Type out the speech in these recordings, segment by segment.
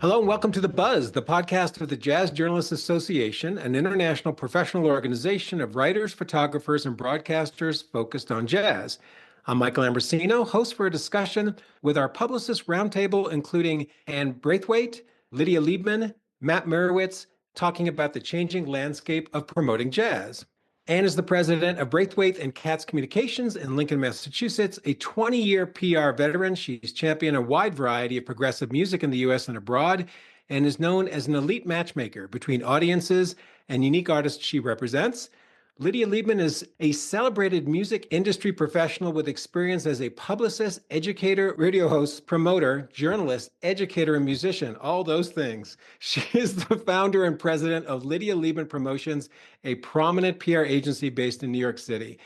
Hello and welcome to The Buzz, the podcast of the Jazz Journalists Association, an international professional organization of writers, photographers, and broadcasters focused on jazz. I'm Michael Ambrosino, host for a discussion with our Publicist Roundtable, including Anne Braithwaite, Lydia Liebman, Matt Merewitz, talking about the changing landscape of promoting jazz. Anne is the president of Braithwaite Katz Communications in Lincoln, Massachusetts, a 20-year PR veteran. She's championed a wide variety of progressive music in the U.S. and abroad, and is known as an elite matchmaker between audiences and unique artists she represents. Lydia Liebman is a celebrated music industry professional with experience as a publicist, educator, radio host, promoter, journalist, educator, and musician, all those things. She is the founder and president of Lydia Liebman Promotions, a prominent PR agency based in New York City.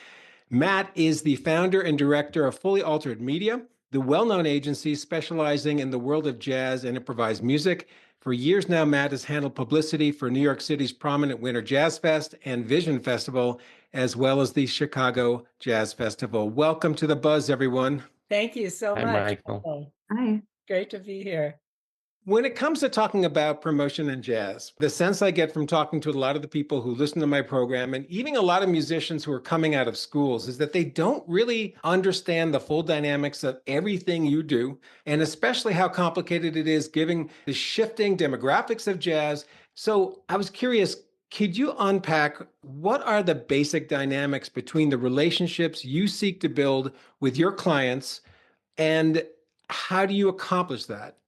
Matt is the founder and director of Fully Altered Media, the well-known agency specializing in the world of jazz and improvised music. For years now, Matt has handled publicity for New York City's prominent Winter Jazz Fest and Vision Festival, as well as the Chicago Jazz Festival. Welcome to The Buzz, everyone. Thank you so much. Hi, Michael. Hi. Great to be here. When it comes to talking about promotion and jazz, the sense I get from talking to a lot of the people who listen to my program, and even a lot of musicians who are coming out of schools, is that they don't really understand the full dynamics of everything you do, and especially how complicated it is given the shifting demographics of jazz. So I was curious, could you unpack what are the basic dynamics between the relationships you seek to build with your clients, and how do you accomplish that?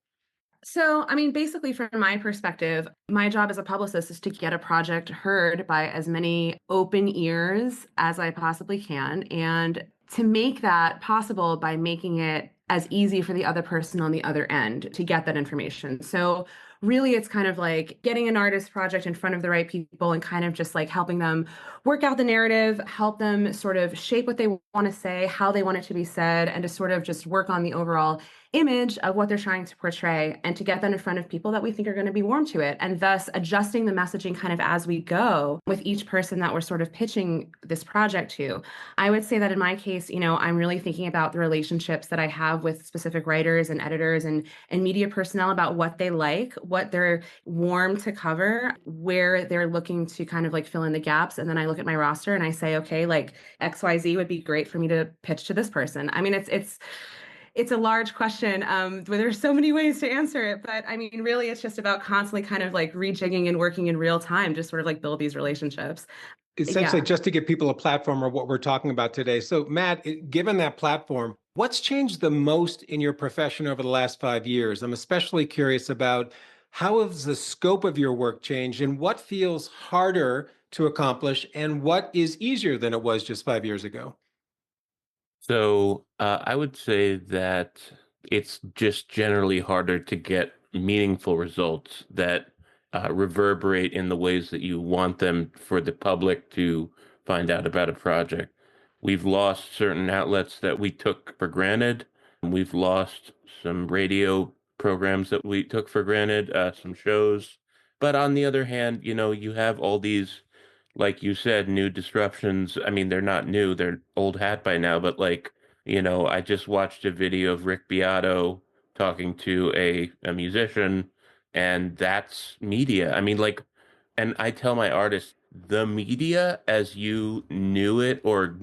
So, basically from my perspective, my job as a publicist is to get a project heard by as many open ears as I possibly can, and to make that possible by making it as easy for the other person on the other end to get that information. So really, it's kind of like getting an artist project in front of the right people and kind of just like helping them work out the narrative, help them sort of shape what they want to say, how they want it to be said, and to sort of just work on the overall image of what they're trying to portray and to get that in front of people that we think are going to be warm to it, and thus adjusting the messaging kind of as we go with each person that we're sort of pitching this project to. I would say that in my case, I'm really thinking about the relationships that I have with specific writers and editors and media personnel about what they like, what they're warm to cover, where they're looking to kind of like fill in the gaps. And then I look at my roster and I say, okay, like XYZ would be great for me to pitch to this person. It's a large question, where there's so many ways to answer it. But really, it's just about constantly kind of like rejigging and working in real time, just sort of like build these relationships. Essentially, just to give people a platform of what we're talking about today. So, Matt, given that platform, what's changed the most in your profession over the last 5 years? I'm especially curious about how has the scope of your work changed, and what feels harder to accomplish, and what is easier than it was just 5 years ago? So I would say that it's just generally harder to get meaningful results that reverberate in the ways that you want them for the public to find out about a project. We've lost certain outlets that we took for granted. We've lost some radio programs that we took for granted, some shows. But on the other hand, you have all these, like you said, new disruptions. They're not new, they're old hat by now, but I just watched a video of Rick Beato talking to a musician, and that's media. And I tell my artists, the media as you knew it or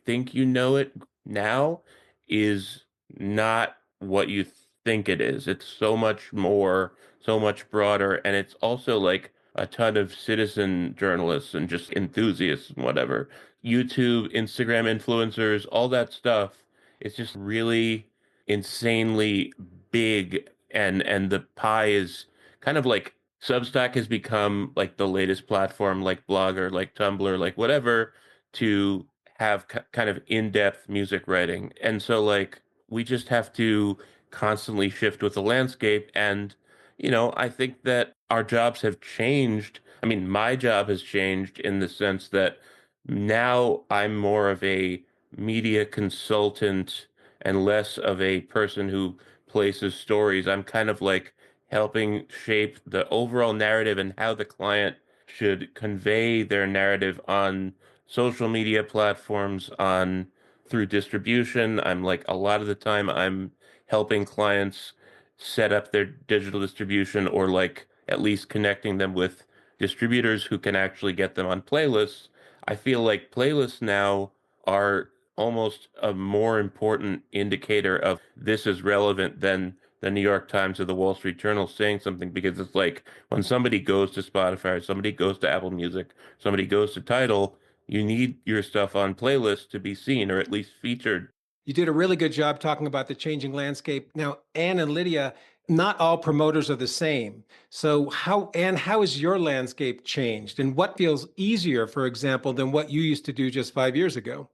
think you know it now is not what you think it is. It's so much more, so much broader, and it's also like a ton of citizen journalists and just enthusiasts and whatever. YouTube, Instagram influencers, all that stuff. It's just really insanely big, and the pie is kind of like Substack has become like the latest platform, like Blogger, like Tumblr, like whatever, to have kind of in-depth music writing. And so like we just have to constantly shift with the landscape. And I think that our jobs have changed. My job has changed in the sense that now I'm more of a media consultant and less of a person who places stories. I'm kind of like helping shape the overall narrative and how the client should convey their narrative on social media platforms, on through distribution. I'm like, a lot of the time I'm helping clients set up their digital distribution, or like at least connecting them with distributors who can actually get them on playlists. I feel like playlists now are almost a more important indicator of this is relevant than the New York Times or the Wall Street Journal saying something, because it's like when somebody goes to Spotify, or somebody goes to Apple Music, somebody goes to Tidal, you need your stuff on playlists to be seen or at least featured. You did a really good job talking about the changing landscape. Now, Anne and Lydia, not all promoters are the same. So Anne, how has your landscape changed? And what feels easier, for example, than what you used to do just 5 years ago?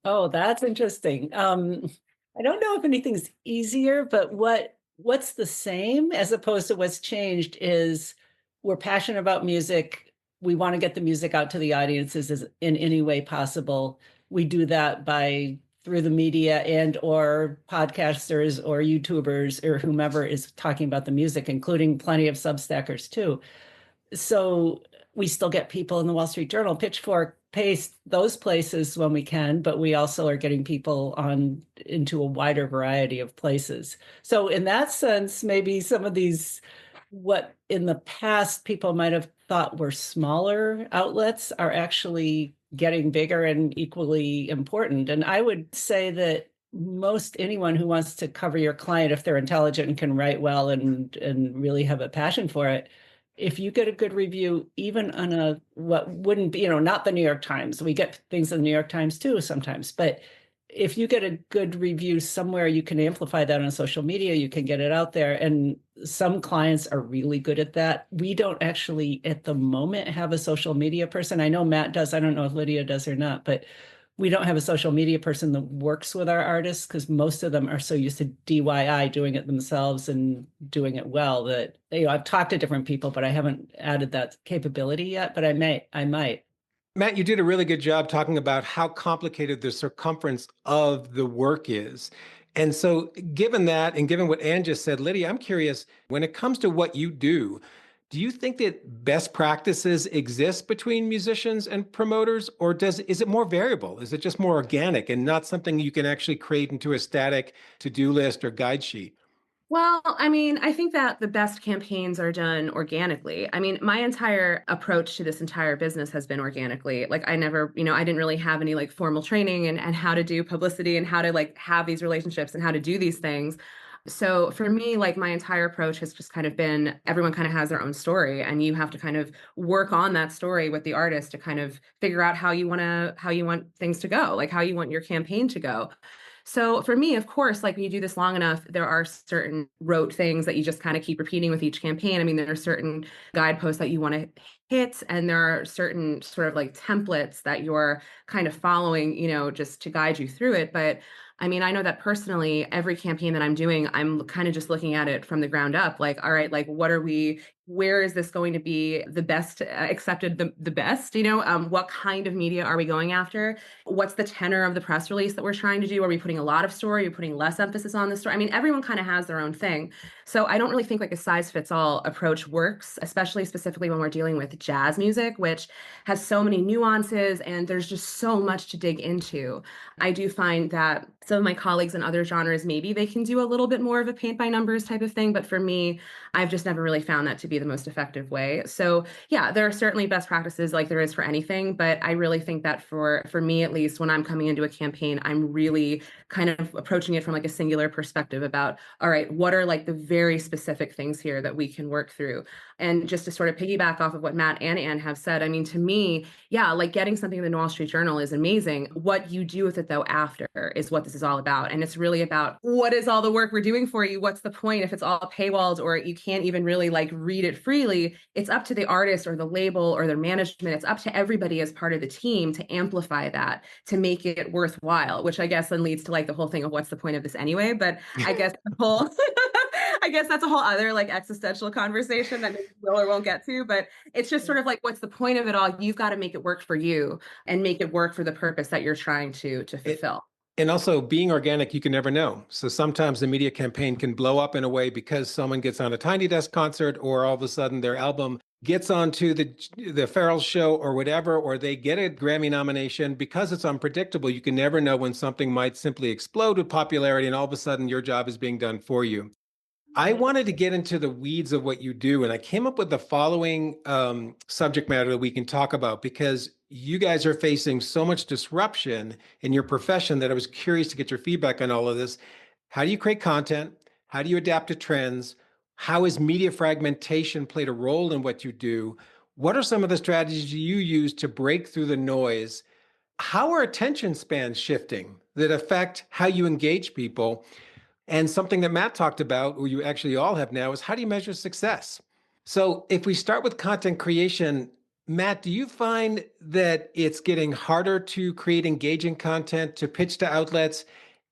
Oh, that's interesting. I don't know if anything's easier, but what's the same as opposed to what's changed is we're passionate about music. We want to get the music out to the audiences in any way possible. We do that through the media and or podcasters or YouTubers or whomever is talking about the music, including plenty of Substackers too. So we still get people in the Wall Street Journal, Pitchfork, Paste, those places when we can, but we also are getting people into a wider variety of places. So in that sense, maybe some of these, what in the past people might have thought were smaller outlets are actually getting bigger and equally important. And I would say that most anyone who wants to cover your client, if they're intelligent and can write well and really have a passion for it, if you get a good review, even on what wouldn't be, not the New York Times, we get things in the New York Times too sometimes, but if you get a good review somewhere, you can amplify that on social media, you can get it out there. And some clients are really good at that. We don't actually at the moment have a social media person. I know Matt does. I don't know if Lydia does or not, but we don't have a social media person that works with our artists because most of them are so used to DIY doing it themselves and doing it well that, I've talked to different people, but I haven't added that capability yet, but I might. Matt, you did a really good job talking about how complicated the circumference of the work is. And so given that, and given what Anne just said, Lydia, I'm curious, when it comes to what you do you think that best practices exist between musicians and promoters, or is it more variable? Is it just more organic and not something you can actually create into a static to-do list or guide sheet? Well, I think that the best campaigns are done organically. My entire approach to this entire business has been organically. Like I never, I didn't really have any like formal training and how to do publicity and how to like have these relationships and how to do these things. So for me, like my entire approach has just kind of been everyone kind of has their own story and you have to kind of work on that story with the artist to kind of figure out how you want things to go, like how you want your campaign to go. So for me, of course, like when you do this long enough, there are certain rote things that you just kind of keep repeating with each campaign. There are certain guideposts that you want to hit, and there are certain sort of like templates that you're kind of following, just to guide you through it. But I know that personally, every campaign that I'm doing, I'm kind of just looking at it from the ground up. Like, all right, like where is this going to be the best accepted, the best, what kind of media are we going after? What's the tenor of the press release that we're trying to do? Are we putting a lot of story? Are we putting less emphasis on the story? Everyone kind of has their own thing. So I don't really think like a size fits all approach works, especially specifically when we're dealing with jazz music, which has so many nuances and there's just so much to dig into. I do find that some of my colleagues in other genres, maybe they can do a little bit more of a paint by numbers type of thing. But for me, I've just never really found that to be the most effective way. So yeah, there are certainly best practices like there is for anything. But I really think that for me, at least when I'm coming into a campaign, I'm really kind of approaching it from like a singular perspective about, all right, what are like the very specific things here that we can work through? And just to sort of piggyback off of what Matt and Anne have said, to me, yeah, like getting something in the Wall Street Journal is amazing. What you do with it though after is what this is all about. And it's really about what is all the work we're doing for you? What's the point if it's all paywalled or you can't even really like read it freely? It's up to the artist or the label or their management. It's up to everybody as part of the team to amplify that, to make it worthwhile, which I guess then leads to like the whole thing of what's the point of this anyway? But I guess I guess that's a whole other like existential conversation that maybe we will or won't get to, but it's just sort of like, what's the point of it all? You've got to make it work for you and make it work for the purpose that you're trying to fulfill. And also being organic, you can never know. So sometimes the media campaign can blow up in a way because someone gets on a Tiny Desk concert or all of a sudden their album gets onto the Farrell show or whatever, or they get a Grammy nomination. Because it's unpredictable, you can never know when something might simply explode with popularity and all of a sudden your job is being done for you. I wanted to get into the weeds of what you do, and I came up with the following subject matter that we can talk about because you guys are facing so much disruption in your profession that I was curious to get your feedback on all of this. How do you create content? How do you adapt to trends? How has media fragmentation played a role in what you do? What are some of the strategies you use to break through the noise? How are attention spans shifting that affect how you engage people? And something that Matt talked about, or you actually all have now, is how do you measure success? So if we start with content creation, Matt, do you find that it's getting harder to create engaging content, to pitch to outlets?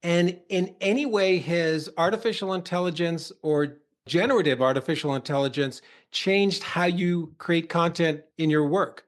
And in any way, has artificial intelligence or generative artificial intelligence changed how you create content in your work?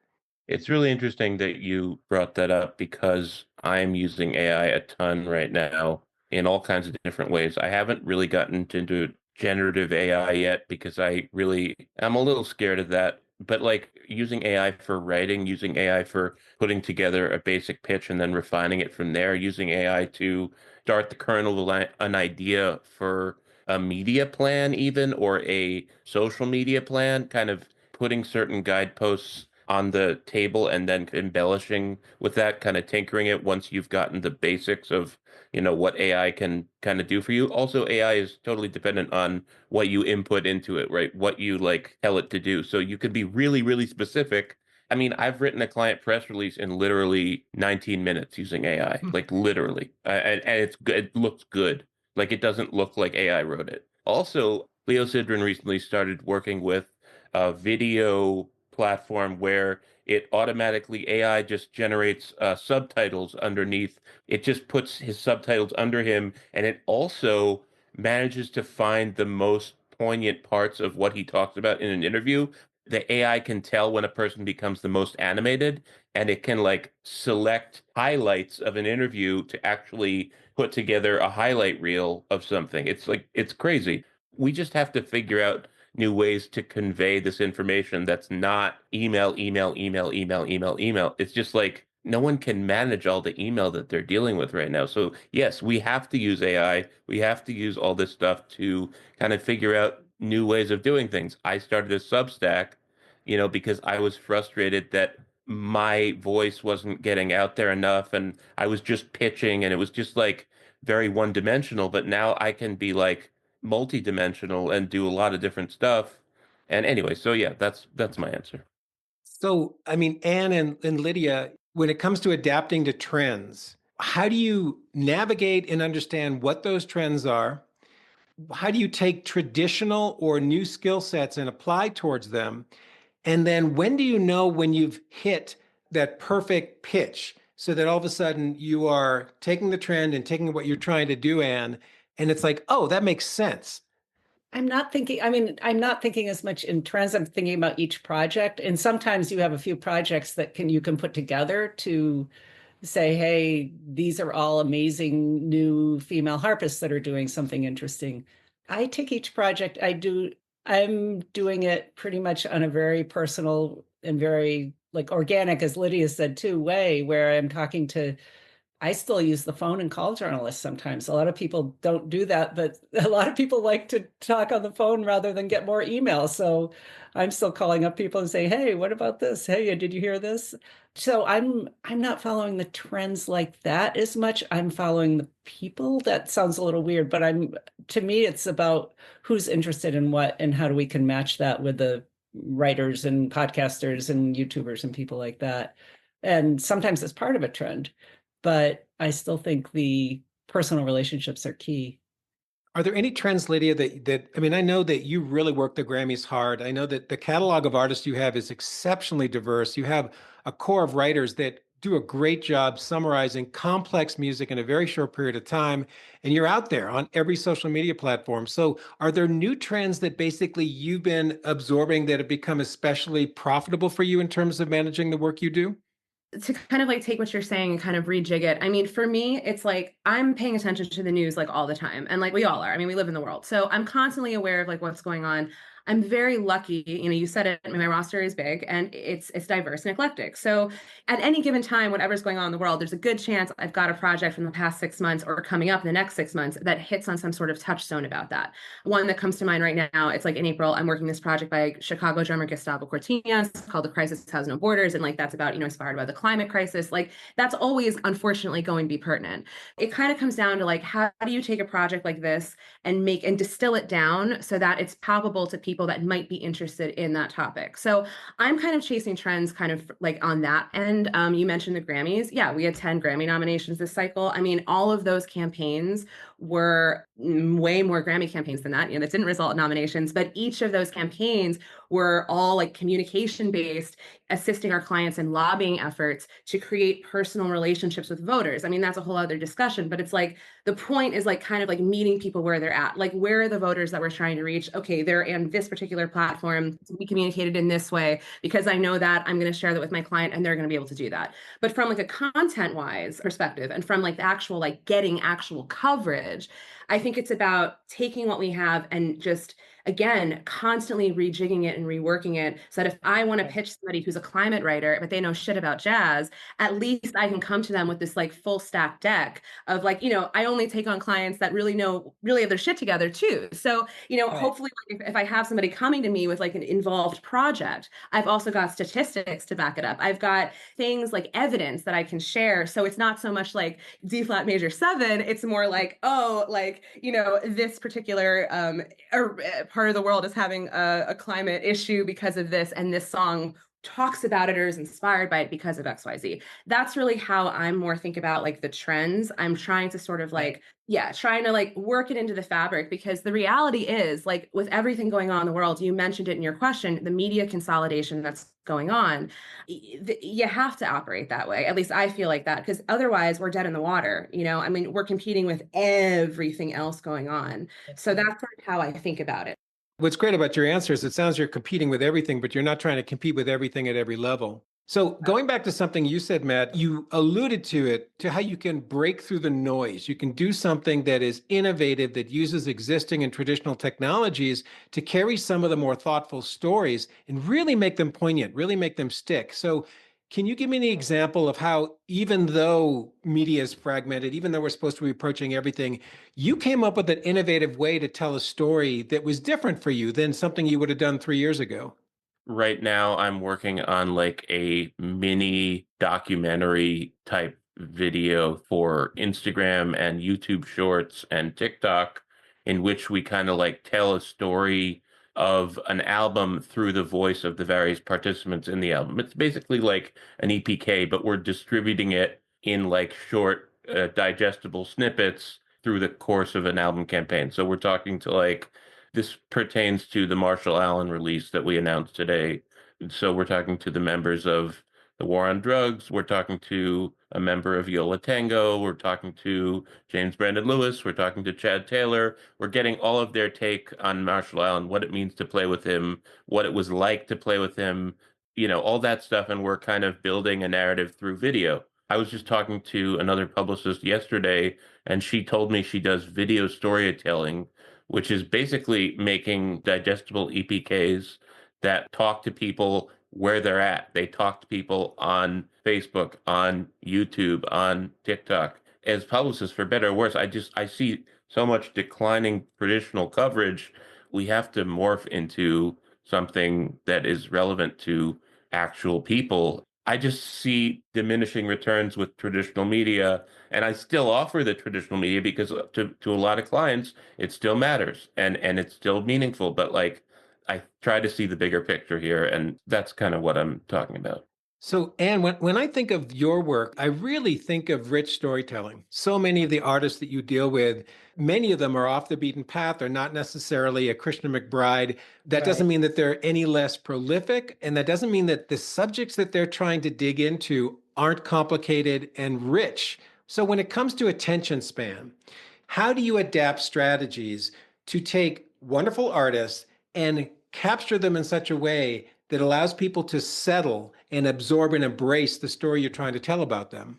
It's really interesting that you brought that up because I'm using AI a ton right now in all kinds of different ways. I haven't really gotten into generative AI yet because I'm a little scared of that. But like using AI for writing, using AI for putting together a basic pitch and then refining it from there, using AI to start the kernel of an idea for a media plan, even or a social media plan, kind of putting certain guideposts on the table and then embellishing with that, kind of tinkering it once you've gotten the basics of, what AI can kind of do for you. Also, AI is totally dependent on what you input into it, right? What you like tell it to do. So you could be really, really specific. I mean, I've written a client press release in literally 19 minutes using AI, like literally, and it's good. It looks good. Like it doesn't look like AI wrote it. Also, Leo Sidran recently started working with a video platform where it automatically AI just generates subtitles underneath. It just puts his subtitles under him, and it also manages to find the most poignant parts of what he talks about in an interview. The AI can tell when a person becomes the most animated, and it can like select highlights of an interview to actually put together a highlight reel of something. It's crazy. We just have to figure out new ways to convey this information that's not email, email, email, email, email, email. It's just like no one can manage all the email that they're dealing with right now. So yes, we have to use AI. We have to use all this stuff to kind of figure out new ways of doing things. I started a Substack, because I was frustrated that my voice wasn't getting out there enough and I was just pitching and it was just like very one dimensional. But now I can be like multi-dimensional and do a lot of different stuff. And anyway, so yeah, that's my answer. So, I mean, Anne and Lydia, when it comes to adapting to trends, how do you navigate and understand what those trends are? How do you take traditional or new skill sets and apply towards them? And then when do you know when you've hit that perfect pitch so that all of a sudden you are taking the trend and taking what you're trying to do, Anne, and it's like, oh, that makes sense. I'm not thinking as much in trends. I'm thinking about each project. And sometimes you have a few projects that you can put together to say, hey, these are all amazing new female harpists that are doing something interesting. I take each project, I'm doing it pretty much on a very personal and very like organic, as Lydia said too, way where I still use the phone and call journalists sometimes. A lot of people don't do that, but a lot of people like to talk on the phone rather than get more emails. So I'm still calling up people and saying, hey, what about this? Hey, did you hear this? So I'm not following the trends like that as much. I'm following the people. That sounds a little weird, but to me, it's about who's interested in what and how we can match that with the writers and podcasters and YouTubers and people like that. And sometimes it's part of a trend, but I still think the personal relationships are key. Are there any trends, Lydia, I mean, I know that you really work the Grammys hard. I know that the catalog of artists you have is exceptionally diverse. You have a core of writers that do a great job summarizing complex music in a very short period of time, and you're out there on every social media platform. So are there new trends that basically you've been absorbing that have become especially profitable for you in terms of managing the work you do? To kind of like take what you're saying and kind of rejig it. I mean, for me, it's like I'm paying attention to the news like all the time. And like we all are. I mean, we live in the world. So I'm constantly aware of like what's going on. I'm very lucky. You said it, my roster is big and it's diverse and eclectic. So at any given time, whatever's going on in the world, there's a good chance I've got a project from the past 6 months or coming up in the next 6 months that hits on some sort of touchstone about that. One that comes to mind right now, it's like in April, I'm working this project by Chicago drummer Gustavo Cortinas called The Crisis Has No Borders. And like, that's about, inspired by the climate crisis. Like that's always, unfortunately, going to be pertinent. It kind of comes down to like, how do you take a project like this and distill it down so that it's palpable to people that might be interested in that topic? So I'm kind of chasing trends kind of like on that end. You mentioned the Grammys. Yeah, we had 10 Grammy nominations this cycle. I mean, all of those campaigns were way more Grammy campaigns than that. That didn't result in nominations, but each of those campaigns were all like communication based, assisting our clients in lobbying efforts to create personal relationships with voters. I mean, that's a whole other discussion, but it's like the point is like kind of like meeting people where they're at. Like, where are the voters that we're trying to reach? Okay, they're in this particular platform to be communicated in this way because I know that I'm going to share that with my client and they're going to be able to do that. But from like a content wise perspective and from like the actual like getting actual coverage, I think it's about taking what we have and just, again, constantly rejigging it and reworking it so that if I want to pitch somebody who's a climate writer, but they know shit about jazz, at least I can come to them with this like full stack deck of like, I only take on clients that really have their shit together too. So, hopefully if I have somebody coming to me with like an involved project, I've also got statistics to back it up. I've got things like evidence that I can share. So it's not so much like D flat major 7, it's more like, this particular part of the world is having a climate issue because of this, and this song talks about it or is inspired by it because of XYZ. That's really how I'm more think about like the trends. I'm trying to sort of like, trying to like work it into the fabric, because the reality is like with everything going on in the world, you mentioned it in your question, the media consolidation that's going on, you have to operate that way. At least I feel like that, because otherwise we're dead in the water. I mean, we're competing with everything else going on. So that's sort of how I think about it. What's great about your answers, it sounds you're competing with everything, but you're not trying to compete with everything at every level. So going back to something you said, Matt, you alluded to it, to how you can break through the noise. You can do something that is innovative, that uses existing and traditional technologies to carry some of the more thoughtful stories and really make them poignant, really make them stick. So can you give me an example of how, even though media is fragmented, even though we're supposed to be approaching everything, you came up with an innovative way to tell a story that was different for you than something you would have done 3 years ago? Right now, I'm working on like a mini documentary type video for Instagram and YouTube Shorts and TikTok, in which we kind of like tell a story of an album through the voice of the various participants in the album. It's basically like an EPK, but we're distributing it in like short, digestible snippets through the course of an album campaign. So we're talking to like, this pertains to the Marshall Allen release that we announced today. So we're talking to the members of the War on Drugs. We're talking to a member of Yola Tango. We're talking to James Brandon Lewis. We're talking to Chad Taylor. We're getting all of their take on Marshall Allen, what it means to play with him, what it was like to play with him, all that stuff. And we're kind of building a narrative through video. I was just talking to another publicist yesterday, and she told me she does video storytelling, which is basically making digestible EPKs that talk to people where they're at. They talk to people on Facebook, on YouTube, on TikTok. As publicists, for better or worse, I see so much declining traditional coverage. We have to morph into something that is relevant to actual people. I just see diminishing returns with traditional media, and I still offer the traditional media because to a lot of clients, it still matters and it's still meaningful. But like, I try to see the bigger picture here, and that's kind of what I'm talking about. So, Anne, when I think of your work, I really think of rich storytelling. So many of the artists that you deal with, many of them are off the beaten path. They're not necessarily a Krishna McBride. That doesn't mean that they're any less prolific. And that doesn't mean that the subjects that they're trying to dig into aren't complicated and rich. So when it comes to attention span, how do you adapt strategies to take wonderful artists and capture them in such a way that allows people to settle and absorb and embrace the story you're trying to tell about them?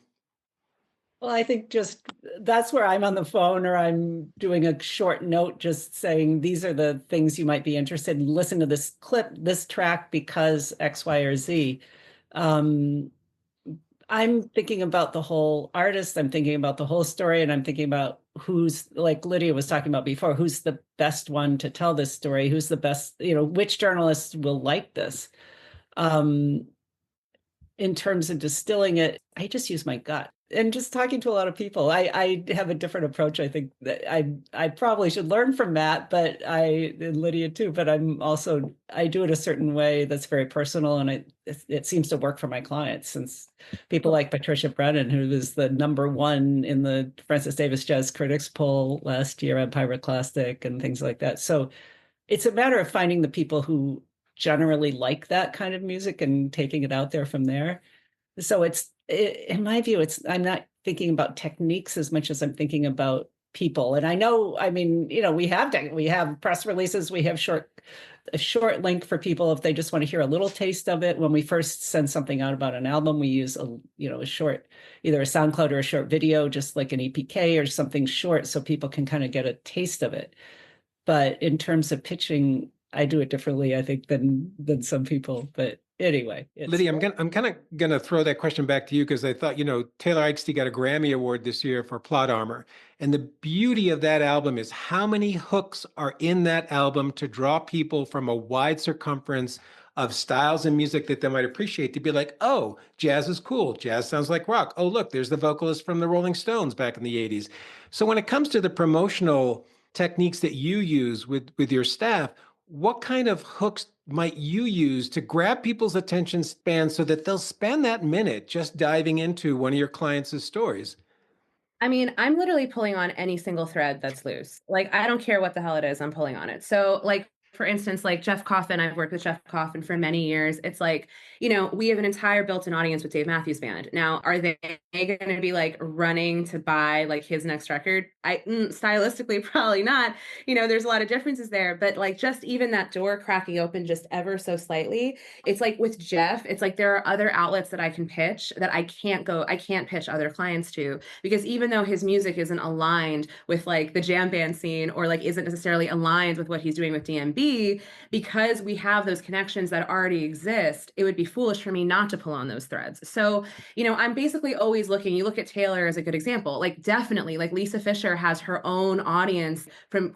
Well, I think just that's where I'm on the phone or I'm doing a short note just saying these are the things you might be interested in. Listen to this clip, this track because X, Y, or Z. Um, I'm thinking about the whole artist, I'm thinking about the whole story, and I'm thinking about who's, like Lydia was talking about before, who's the best one to tell this story, who's the best, which journalists will like this. In terms of distilling it, I just use my gut. And just talking to a lot of people, I have a different approach. I think that I probably should learn from Matt, but and Lydia too. But I do it a certain way that's very personal, and it seems to work for my clients. Since people like Patricia Brennan, who was the #1 in the Francis Davis Jazz Critics poll last year on Pyroclastic and things like that. So it's a matter of finding the people who generally like that kind of music and taking it out there from there. So in my view, I'm not thinking about techniques as much as I'm thinking about people. And I know, I mean, we have press releases, we have a short link for people if they just want to hear a little taste of it. When we first send something out about an album, we use a short, either a SoundCloud or a short video, just like an EPK or something short, so people can kind of get a taste of it. But in terms of pitching, I do it differently, I think, than some people. But anyway, Lydia, I'm kind of gonna throw that question back to you because I thought, Taylor Ikeste got a Grammy Award this year for Plot Armor, and the beauty of that album is how many hooks are in that album to draw people from a wide circumference of styles and music that they might appreciate to be like, oh, jazz is cool. Jazz sounds like rock. Oh, look, there's the vocalist from the Rolling Stones back in the 80s. So when it comes to the promotional techniques that you use with your staff, what kind of hooks might you use to grab people's attention span so that they'll spend that minute just diving into one of your clients' stories? I mean, I'm literally pulling on any single thread that's loose. Like, I don't care what the hell it is, I'm pulling on it. So, like, for instance, like Jeff Coffin, I've worked with Jeff Coffin for many years. It's like, we have an entire built-in audience with Dave Matthews Band. Now, are they going to be like running to buy like his next record? Stylistically, probably not. There's a lot of differences there, but like just even that door cracking open just ever so slightly. It's like with Jeff, it's like there are other outlets that I can pitch that I can't pitch other clients to, because even though his music isn't aligned with like the jam band scene or like isn't necessarily aligned with what he's doing with DMB, because we have those connections that already exist, it would be foolish for me not to pull on those threads. So, I'm basically always looking. You look at Taylor as a good example. Like, definitely, like Lisa Fisher has her own audience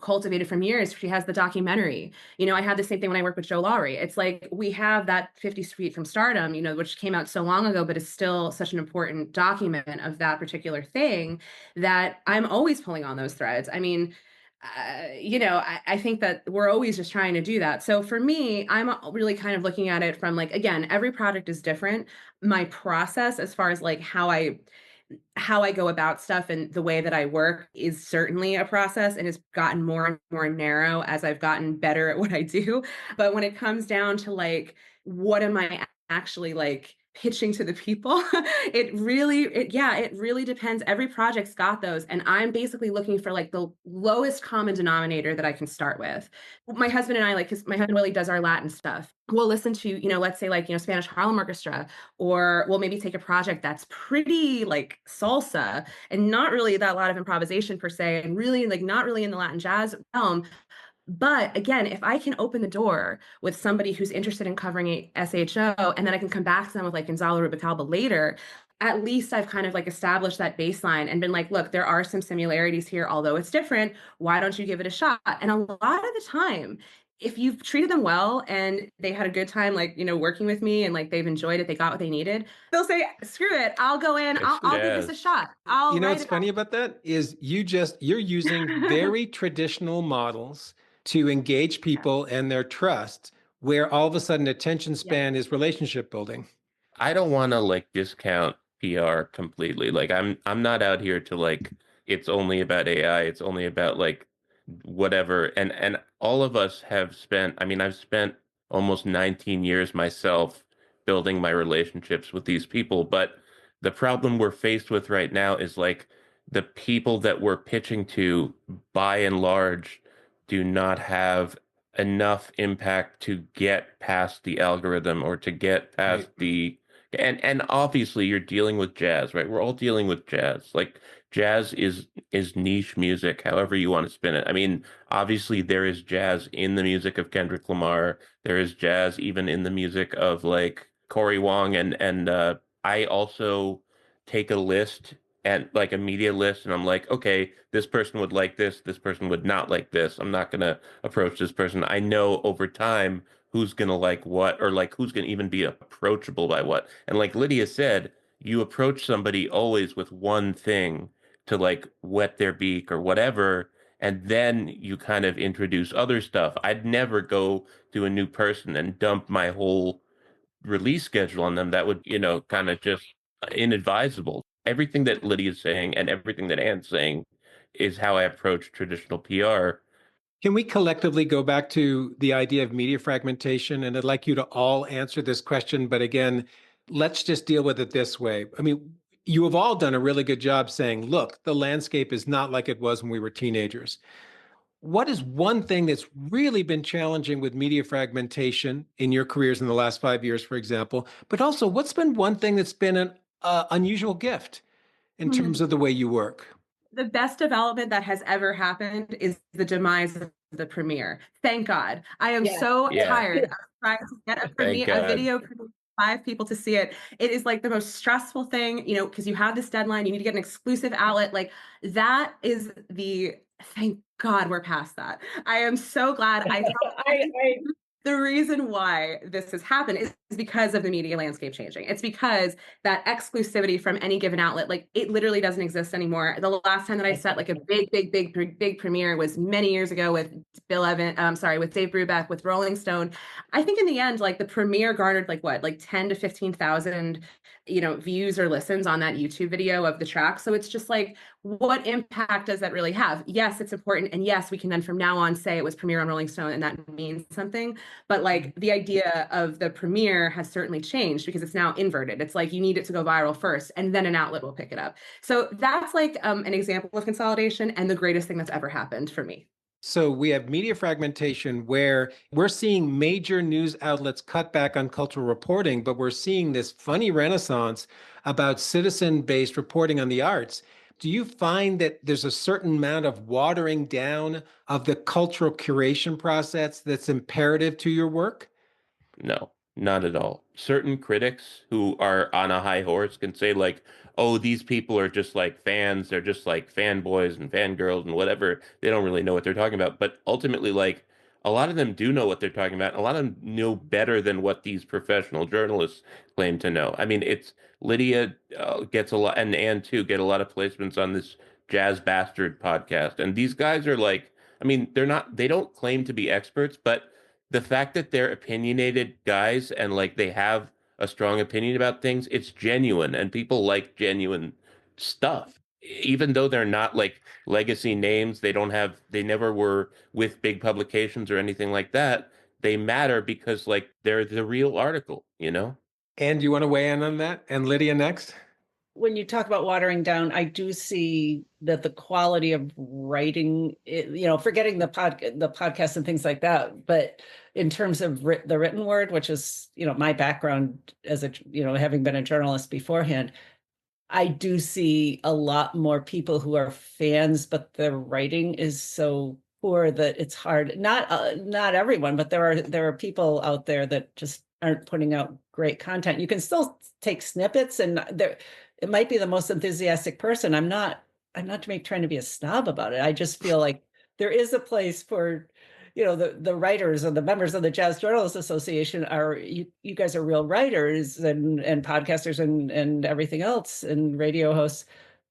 cultivated from years. She has the documentary. I had the same thing when I worked with Joe Lowry. It's like we have that 50 Feet from Stardom, which came out so long ago, but is still such an important document of that particular thing that I'm always pulling on those threads. I mean, I think that we're always just trying to do that. So for me, I'm really kind of looking at it from like, again, every project is different. My process as far as like how I go about stuff and the way that I work is certainly a process and has gotten more and more narrow as I've gotten better at what I do. But when it comes down to like, what am I actually like pitching to the people, it really depends. Every project's got those. And I'm basically looking for like the lowest common denominator that I can start with. My husband and I, like, because my husband really does our Latin stuff. We'll listen to, let's say like, Spanish Harlem Orchestra, or we'll maybe take a project that's pretty like salsa and not really that lot of improvisation per se, and really like not really in the Latin jazz realm. But again, if I can open the door with somebody who's interested in covering a SHO, and then I can come back to them with like Gonzalo Rubalcaba later, at least I've kind of like established that baseline and been like, look, there are some similarities here, although it's different. Why don't you give it a shot? And a lot of the time, if you've treated them well and they had a good time, like, working with me and like they've enjoyed it, they got what they needed, they'll say, screw it, I'll go in, I'll give this a shot. What's funny about that is you're using very traditional models to engage people and their trust, where all of a sudden attention span is relationship building. I don't want to like discount PR completely. Like I'm not out here to like it's only about AI, it's only about like whatever. And all of us have spent, I've spent almost 19 years myself building my relationships with these people, but the problem we're faced with right now is like the people that we're pitching to, by and large, do not have enough impact to get past the algorithm or to get past the And obviously you're dealing with jazz, right? We're all dealing with jazz. Like jazz is niche music, however you want to spin it. I mean, obviously there is jazz in the music of Kendrick Lamar. There is jazz even in the music of like Corey Wong and I also take a list and like a media list and I'm like, okay, this person would like this person would not like this. I'm not gonna approach this person. I know over time who's gonna like what or like who's gonna even be approachable by what. And like Lydia said, you approach somebody always with one thing to like whet their beak or whatever, and then you kind of introduce other stuff. I'd never go to a new person and dump my whole release schedule on them. That would, kind of just inadvisable. Everything that Lydia's saying and everything that Anne's saying is how I approach traditional PR. Can we collectively go back to the idea of media fragmentation? And I'd like you to all answer this question. But again, let's just deal with it this way. I mean, you have all done a really good job saying, look, the landscape is not like it was when we were teenagers. What is one thing that's really been challenging with media fragmentation in your careers in the last 5 years, for example? But also, what's been one thing that's been an unusual gift in terms of the way you work? The best development that has ever happened is the demise of the premiere. Thank God. I am so tired of trying to get a video premiere, 5 people to see it. It is like the most stressful thing, because you have this deadline, you need to get an exclusive outlet. Like that is thank God we're past that. I am so glad. The reason why this has happened is because of the media landscape changing. It's because that exclusivity from any given outlet, like it literally doesn't exist anymore. The last time that I set like a big premiere was many years ago with with Dave Brubeck, with Rolling Stone. I think in the end, like the premiere garnered like 10 to 15,000, views or listens on that YouTube video of the track. So it's just like, what impact does that really have? Yes, it's important. And yes, we can then from now on say it was premiere on Rolling Stone and that means something. But like the idea of the premiere has certainly changed because it's now inverted. It's like you need it to go viral first and then an outlet will pick it up. So that's like an example of consolidation and the greatest thing that's ever happened for me. So we have media fragmentation where we're seeing major news outlets cut back on cultural reporting, but we're seeing this funny renaissance about citizen-based reporting on the arts. Do you find that there's a certain amount of watering down of the cultural curation process that's imperative to your work? No, not at all. Certain critics who are on a high horse can say like, oh, these people are just like fans. They're just like fanboys and fangirls and whatever. They don't really know what they're talking about. But ultimately, like a lot of them do know what they're talking about. A lot of them know better than what these professional journalists claim to know. I mean, it's Lydia gets a lot, and Anne too, get a lot of placements on this Jazz Bastard podcast. And these guys are like, I mean, they don't claim to be experts, but the fact that they're opinionated guys and like they have a strong opinion about things, it's genuine and people like genuine stuff. Even though they're not like legacy names, they never were with big publications or anything like that. They matter because like they're the real article, And do you want to weigh in on that? And Lydia next? When you talk about watering down, I do see that the quality of writing, forgetting the podcast and things like that, but in terms of the written word, which is, my background as having been a journalist beforehand, I do see a lot more people who are fans, but their writing is so poor that it's hard. Not everyone, but there are people out there that just aren't putting out great content. You can still take snippets, and it might be the most enthusiastic person. I'm not trying to be a snob about it. I just feel like there is a place for, the writers or the members of the Jazz Journalists Association you guys are real writers and podcasters and everything else and radio hosts.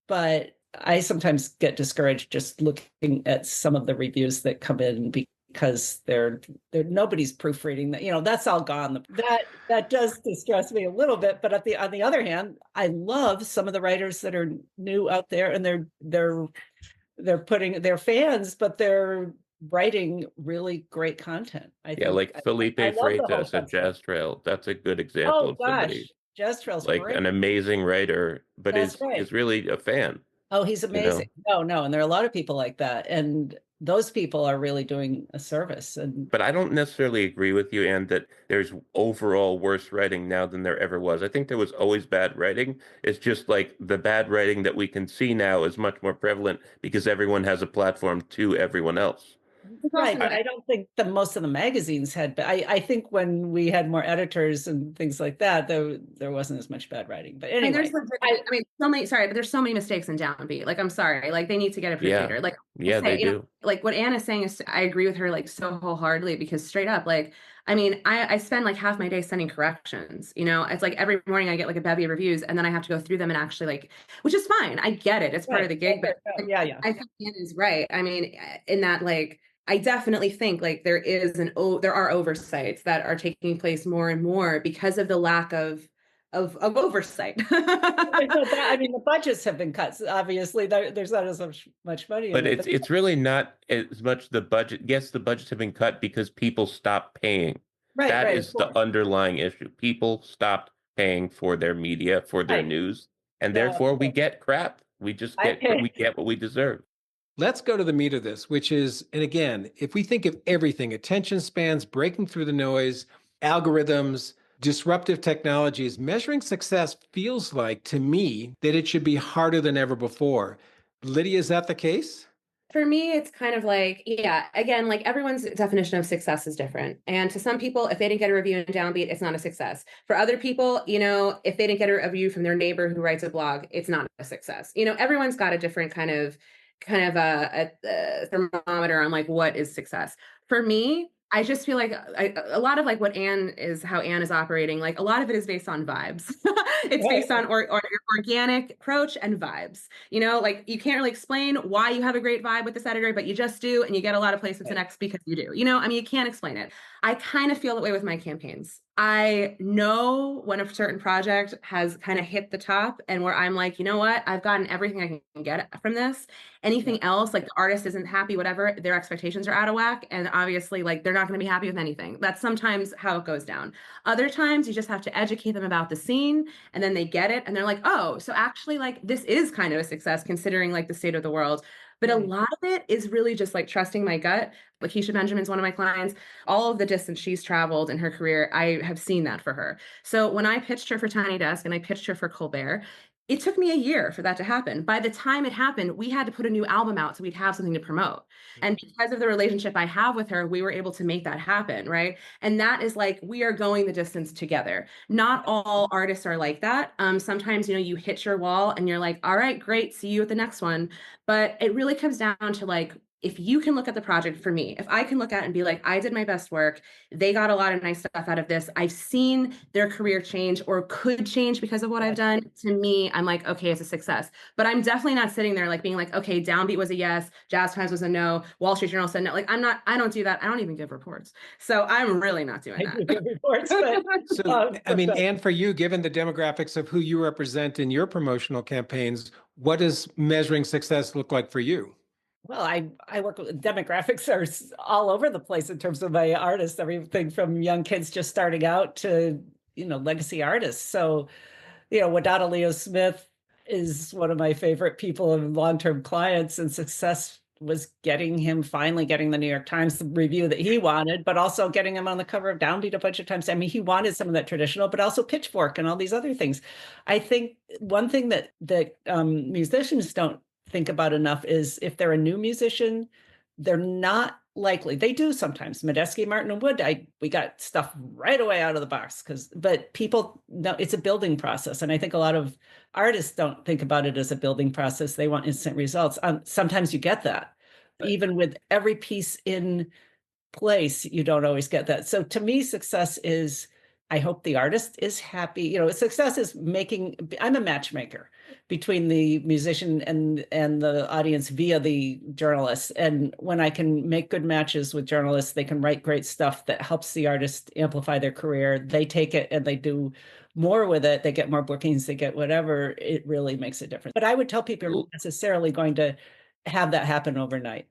But I sometimes get discouraged just looking at some of the reviews that come in because they're nobody's proofreading that, that's all gone. That does distress me a little bit. But on the other hand, I love some of the writers that are new out there, and they're fans, but they're writing really great content. I think. Like Felipe Freitas at Jazz Trail. That's a good example of somebody. Jazz Trail's like great. An amazing writer, but is really a fan. Oh, he's you know? amazing. No, and there are a lot of people like that, and those people are really doing a service. And But I don't necessarily agree with you, Anne, that there's overall worse writing now than there ever was. I think there was always bad writing. It's just like the bad writing that we can see now is much more prevalent because everyone has a platform to everyone else. right, but I don't think the most of the magazines had. But I think when we had more editors and things like that, there wasn't as much bad writing. But And anyway, there's so many mistakes in Downbeat. Like, I'm sorry, like they need to get a proofreader. Like, Yeah, they do. like what Anne is saying is, I agree with her like so wholeheartedly, because straight up, like, I mean, I spend like half my day sending corrections. It's like every morning I get like a bevy of reviews, and then I have to go through them and actually like, which is fine. I get it. It's part of the gig, but yeah. I think Anne is right. I mean, in that, like, I definitely think like there are oversights that are taking place more and more because of the lack of oversight. I mean, the budgets have been cut. So obviously, there's not as much money. But in it's really not as much the budget. Yes, the budgets have been cut because people stopped paying. That is the underlying issue. People stopped paying for their media, for their news, and therefore we get crap. We just get what we deserve. Let's go to the meat of this, which is, and again, if we think of everything, attention spans, breaking through the noise, algorithms, disruptive technologies, measuring success feels like to me that it should be harder than ever before. Lydia, is that the case? For me, it's kind of like, yeah, again, like everyone's definition of success is different. And to some people, if they didn't get a review in Downbeat, it's not a success. For other people, if they didn't get a review from their neighbor who writes a blog, it's not a success. Everyone's got a different kind of a thermometer on like what is success. For me, I just feel like a lot of like how Anne is operating, like a lot of it is based on vibes. It's based on or organic approach and vibes. Like you can't really explain why you have a great vibe with this editor, but you just do, and you get a lot of placements and X because you do. I mean, you can't explain it. I kind of feel that way with my campaigns. I know when a certain project has kind of hit the top and where I'm like, you know what, I've gotten everything I can get from this. Anything else, like the artist isn't happy, whatever, their expectations are out of whack. And obviously, like they're not going to be happy with anything. That's sometimes how it goes down. Other times you just have to educate them about the scene, and then they get it. And they're like, oh, so actually like this is kind of a success considering like the state of the world. But a lot of it is really just like trusting my gut. Lakeisha Benjamin's one of my clients. All of the distance she's traveled in her career, I have seen that for her. So when I pitched her for Tiny Desk and I pitched her for Colbert, it took me a year for that to happen. By the time it happened, we had to put a new album out so we'd have something to promote. And because of the relationship I have with her, we were able to make that happen, right? And that is like, we are going the distance together. Not all artists are like that. Sometimes, you hit your wall and you're like, all right, great, see you at the next one. But it really comes down to like, if you can look at the project for me, if I can look at it and be like, I did my best work, they got a lot of nice stuff out of this, I've seen their career change or could change because of what I've done, to me, I'm like, okay, it's a success. But I'm definitely not sitting there like being like, okay, Downbeat was a yes, Jazz Times was a no, Wall Street Journal said no. Like, I don't do that. I don't even give reports. So I'm really not doing that. Give reports, but, I mean, Anne, for you, given the demographics of who you represent in your promotional campaigns, what does measuring success look like for you? Well, I work with demographics are all over the place in terms of my artists, everything from young kids just starting out to, legacy artists. So, Wadada Leo Smith is one of my favorite people and long-term clients, and success was getting him finally getting the New York Times review that he wanted, but also getting him on the cover of Downbeat a bunch of times. I mean, he wanted some of that traditional, but also Pitchfork and all these other things. I think one thing that musicians don't think about enough is if they're a new musician, they're not likely. They do sometimes. Medeski, Martin, and Wood, we got stuff right away out of the box but people know it's a building process. And I think a lot of artists don't think about it as a building process. They want instant results. Sometimes you get that. Even with every piece in place, you don't always get that. So to me, success is, I hope the artist is happy. Success is I'm a matchmaker between the musician and the audience via the journalists. And when I can make good matches with journalists, they can write great stuff that helps the artist amplify their career. They take it and they do more with it. They get more bookings, they get whatever. It really makes a difference. But I would tell people you're not necessarily going to have that happen overnight.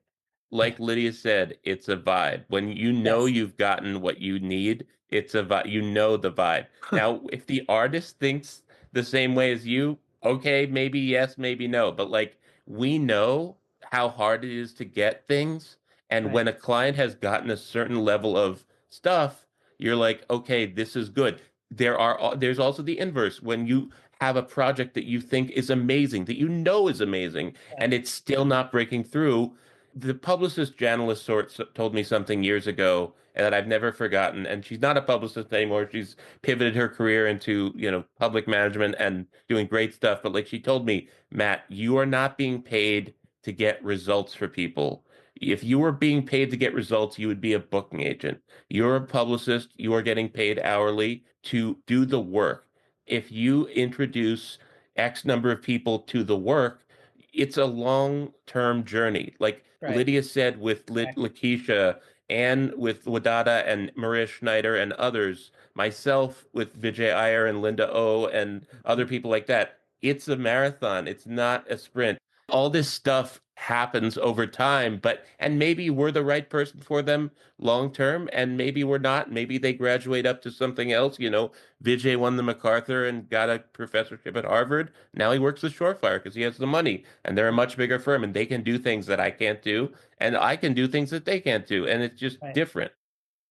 Like Lydia said, it's a vibe. When you've gotten what you need, it's a vibe. The vibe. Now, if the artist thinks the same way as you, okay, maybe yes, maybe no. But like we know how hard it is to get things. And Right. when a client has gotten a certain level of stuff, you're like, okay, this is good. There's also the inverse. When you have a project that you think is amazing, that you know is amazing, and Right. it's still not breaking through. The publicist Janice Sort told me something years ago that I've never forgotten. And she's not a publicist anymore. She's pivoted her career into, public management and doing great stuff. But like she told me, Matt, you are not being paid to get results for people. If you were being paid to get results, you would be a booking agent. You're a publicist. You are getting paid hourly to do the work. If you introduce X number of people to the work, it's a long-term journey. Like Right. Lydia said with Right. Lakeisha, and with Wadada and Maria Schneider and others, myself with Vijay Iyer and Linda O and other people like that. It's a marathon. It's not a sprint. All this stuff happens over time, and maybe we're the right person for them long term, and maybe we're not. Maybe they graduate up to something else. Vijay won the MacArthur and got a professorship at Harvard. Now he works with Shorefire because he has the money, and they're a much bigger firm, and they can do things that I can't do, and I can do things that they can't do, and it's just Right. different.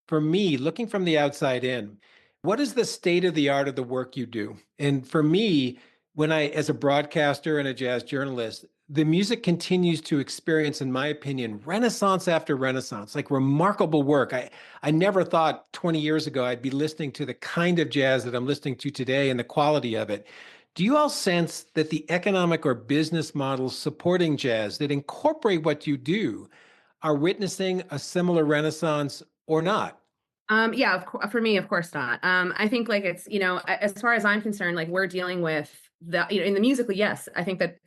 For me, looking from the outside in, what is the state of the art of the work you do? And for me, as a broadcaster and a jazz journalist, the music continues to experience, in my opinion, renaissance after renaissance, like remarkable work. I never thought 20 years ago I'd be listening to the kind of jazz that I'm listening to today and the quality of it. Do you all sense that the economic or business models supporting jazz that incorporate what you do are witnessing a similar renaissance or not? Yeah, for me, of course not. I think like it's, as far as I'm concerned, like we're dealing with in the musically, yes, I think that,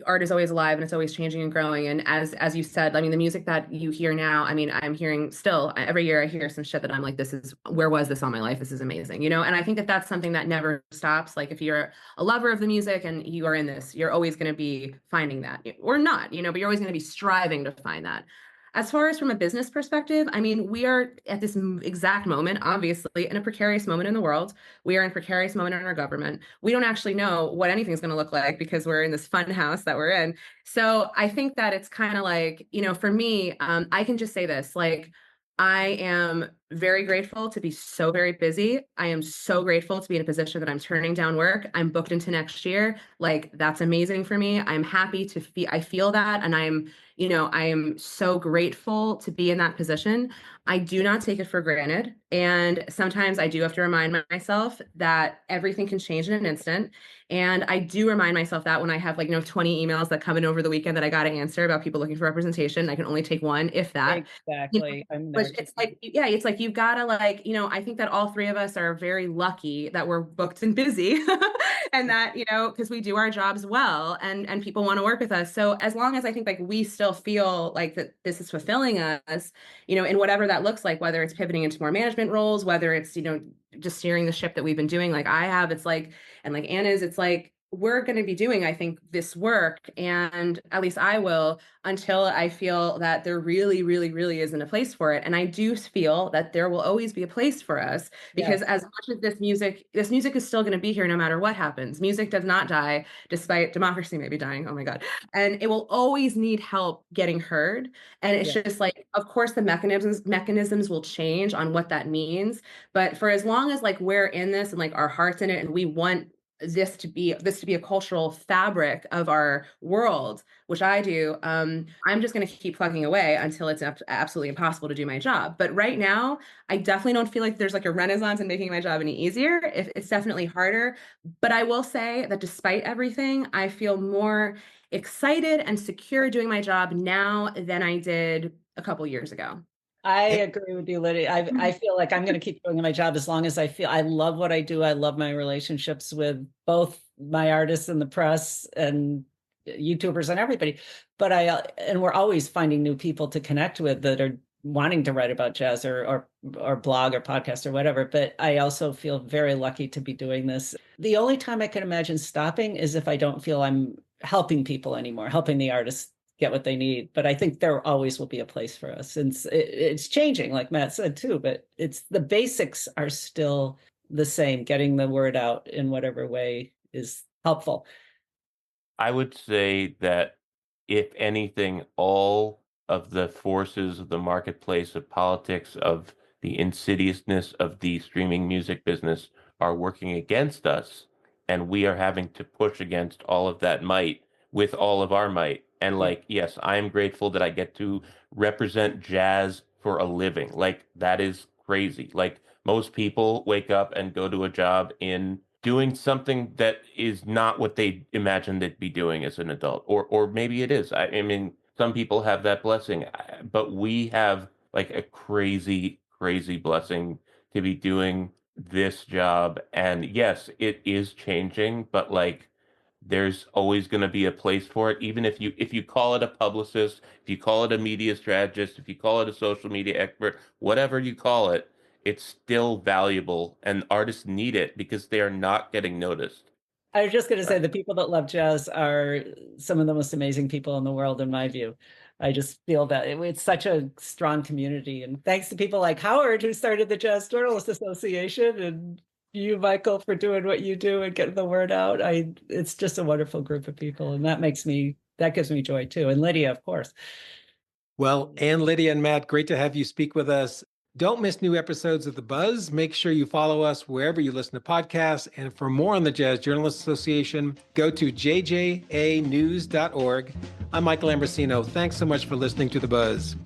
art is always alive and it's always changing and growing. And as you said, I mean, the music that you hear now, I mean, I'm hearing still every year I hear some shit that I'm like, where was this all my life? This is amazing, And I think that that's something that never stops. Like if you're a lover of the music and you are in this, you're always going to be finding that or not, but you're always going to be striving to find that. As far as from a business perspective, I mean, we are at this exact moment, obviously, in a precarious moment in the world. We are in a precarious moment in our government. We don't actually know what anything's going to look like because we're in this fun house that we're in. So I think that it's kind of like, for me, I can just say this, like, I am very grateful to be so very busy. I am so grateful to be in a position that I'm turning down work. I'm booked into next year. Like, that's amazing for me. I'm happy I feel that. And I am so grateful to be in that position. I do not take it for granted. And sometimes I do have to remind myself that everything can change in an instant. And I do remind myself that when I have 20 emails that come in over the weekend that I got to answer about people looking for representation, I can only take one, if that. Exactly. I'm there. It's like, yeah, it's like you've got to I think that all three of us are very lucky that we're booked and busy and that, because we do our jobs well and people want to work with us. So as long as I think like we still feel like that this is fulfilling us, in whatever that looks like, whether it's pivoting into more management roles, whether it's, just steering the ship that we've been doing, like I have, it's like, and like Anna's, it's like, we're going to be doing, I think, this work, and at least I will, until I feel that there really, really, really isn't a place for it. And I do feel that there will always be a place for us, because as much as this music is still going to be here no matter what happens. Music does not die, despite democracy maybe dying. Oh my God. And it will always need help getting heard. And it's just like, of course, the mechanisms will change on what that means. But for as long as like we're in this and like our heart's in it and we want this to be a cultural fabric of our world, which I do, I'm just going to keep plugging away until it's absolutely impossible to do my job. But right now, I definitely don't feel like there's like a renaissance in making my job any easier. It's definitely harder. But I will say that despite everything, I feel more excited and secure doing my job now than I did a couple years ago. I agree with you, Lydia. I feel like I'm going to keep doing my job as long as I love what I do. I love my relationships with both my artists and the press and YouTubers and everybody. But and we're always finding new people to connect with that are wanting to write about jazz or blog or podcast or whatever. But I also feel very lucky to be doing this. The only time I can imagine stopping is if I don't feel I'm helping people anymore, helping the artists get what they need. But I think there always will be a place for us. And it's changing, like Matt said too, but the basics are still the same, getting the word out in whatever way is helpful. I would say that if anything, all of the forces of the marketplace, of politics, of the insidiousness of the streaming music business are working against us, and we are having to push against all of that might with all of our might. And like, yes, I'm grateful that I get to represent jazz for a living. Like, that is crazy. Like, most people wake up and go to a job in doing something that is not what they imagined they'd be doing as an adult, or maybe it is. I mean, some people have that blessing, but we have like a crazy, crazy blessing to be doing this job. And yes, it is changing, but like, there's always going to be a place for it. Even if you call it a publicist, if you call it a media strategist, if you call it a social media expert, whatever you call it, it's still valuable, and artists need it because they are not getting noticed. I was just going to say the people that love jazz are some of the most amazing people in the world, in my view. I just feel that it's such a strong community. And thanks to people like Howard, who started the Jazz Journalists Association, and you, Michael, for doing what you do and getting the word out. It's just a wonderful group of people. And that gives me joy too. And Lydia, of course. Well, Anne, Lydia, and Matt, great to have you speak with us. Don't miss new episodes of The Buzz. Make sure you follow us wherever you listen to podcasts. And for more on the Jazz Journalists Association, go to jjanews.org. I'm Michael Ambrosino. Thanks so much for listening to The Buzz.